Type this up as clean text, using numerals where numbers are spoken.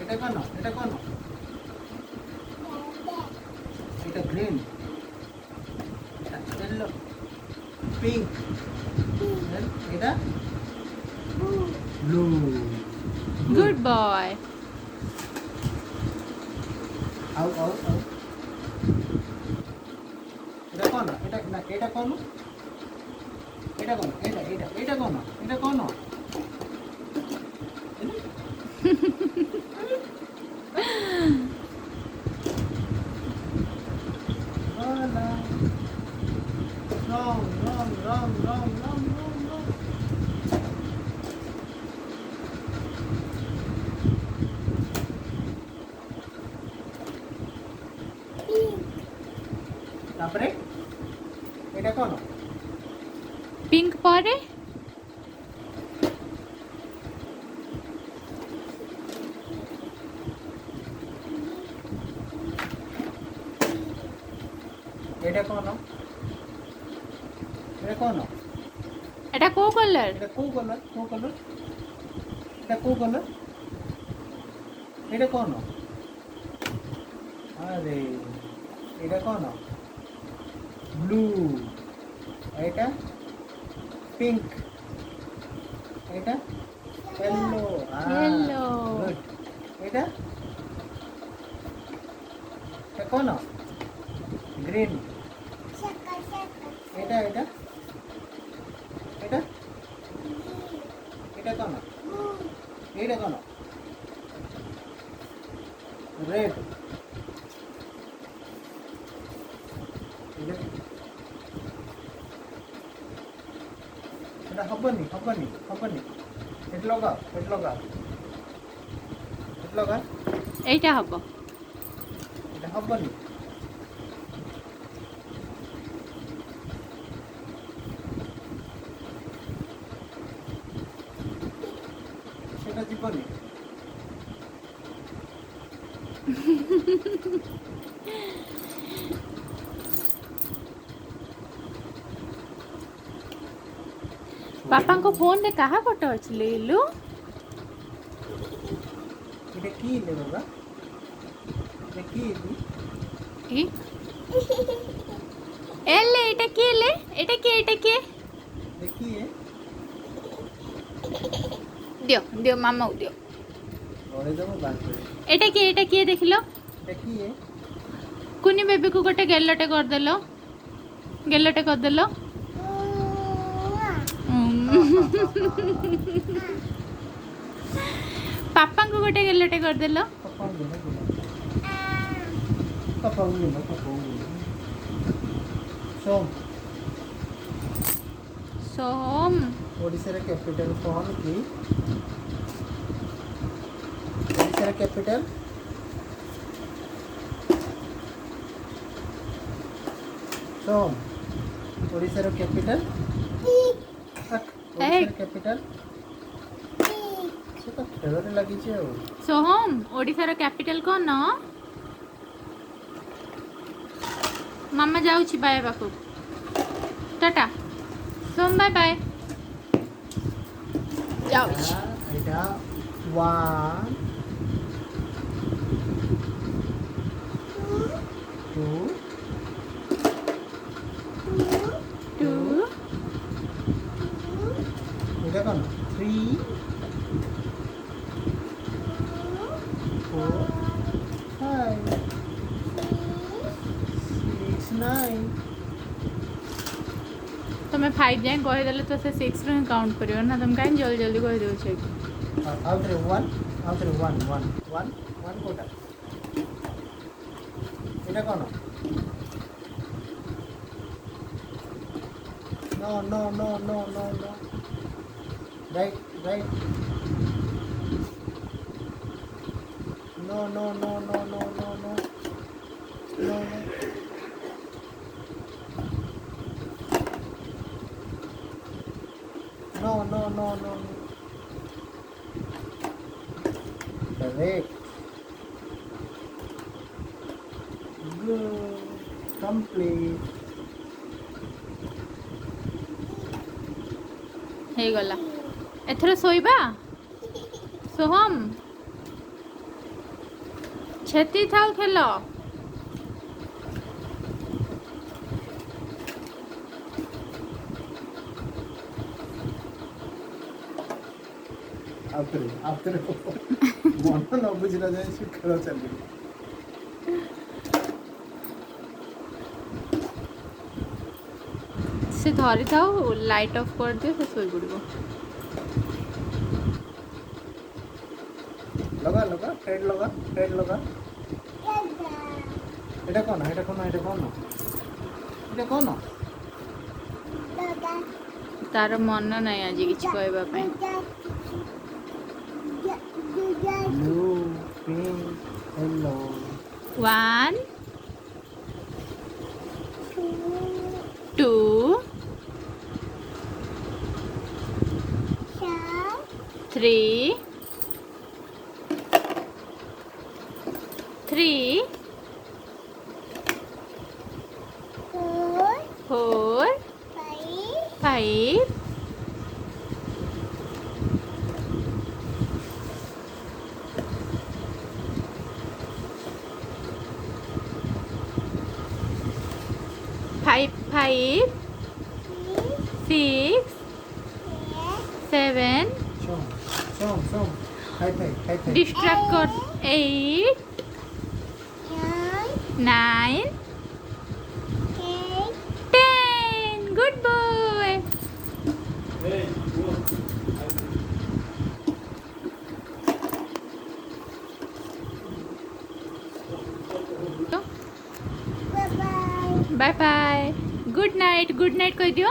এটা কোন এটা গ্রিন येलो पिंक এটা ব্লু গুড বয়। আউ আউ আউ এটা কোন এটা না এটা কোন এটা কোন এটা এটা এটা কোন এটা কোন wrong wrong wrong wrong wrong wrong wrong তারপরে এটা কোন পিঙ্ক পরে এটা কোন এটা কোন এটা কো কালার? এটা কোন কালার কোন কালার এটা কোন কালার এটা কোন আরে এটা কোন ব্লু এটা পিঙ্ক এটা येलो Yellow. গুড এটা এটা কোন গ্রিন এটা এটা এটা এটা কোন এটা কোন রেড এটা হবনি হবনি হবনি এটা লগা এটা লগা এটা লগা এইটা হব। এটা হবনি সেটা জীবনি ବାପାଙ୍କ ଫୋନରେ କାହା ଫଟୋ ଅଛି ଲିଲୁ? এটা কি লে বাবা এটা কি ଏ ଏଲେ ଏଇଟା କିଏ ଲେ? ଏଇଟା କିଏ? ଏଇଟା କିଏ? দেখিয়ে ଦିଅ ଦିଅ ମାମାକୁ ଦିଅ। ঘরে দেবো বার করে ଏଇଟା କିଏ? ଏଇଟା କିଏ ଦେଖିଲ? এটা কি କୁନି ବେବିକୁ ଗୋଟେ ଗେଲଟେ କରିଦେଲ, ଗେଲଟେ କରିଦେଲ। ପାପାଙ୍କୁ ଗୋଟେ ଗେଲଟେ କରିଦେଲ। সোম সোহম ওড়িশার ক্যাপিটাল কোন কি ওড়িশার ক্যাপিটাল সোম ওড়িশার ক্যাপিটাল ওড়িশার ক্যাপিটাল সেটা খেଳରେ ଲାଗିଛି ଆଉ সোহম ଓଡ଼ିଶାର କ୍ୟାପିଟାଲ କ'ଣ? ମାମା ଯାଉଛି ବାଏ ପାଖକୁ। ଟାଟା সোহম ବାଏ ବାଏ। ଯାଉଛି। এটা 1 2 টু এটা কোন 3 4 5 6 9 ତମେ 5 ଯାଏଁ କହିଦେଲେ ତ ସେ 6 ରୁ ହିଁ କାଉଣ୍ଟ କରିବ ନା। ତମେ କାହିଁ ଜଲ୍ଦି ଜଲ୍ଦି କହିଦେଉଛ କି? ଆଉଥରେ 1 ଆଉଥରେ 1 1 1 1 କୋଟା এটা কোন no no no no no no right right no no no no no no no no no no no no no correct good complete ହେଇଗଲା। ଏଥର ଶୋଇବା। সোহম छेती थाल खेलो आपरे मन न बुझला जाए से खेल चली से धरी थाओ लाइट ऑफ कर दियो से सोई पड़िबो लगा लगा हेड लगा এটা কোন तार मन नहीं आज किछ कहबा पे ब्लू पिंक येलो 1 2 3 4 5 5 6 7 सोम हाई डिस्ट्रैक्ट कर 8 9 10 good boy bye bye good night कह दियो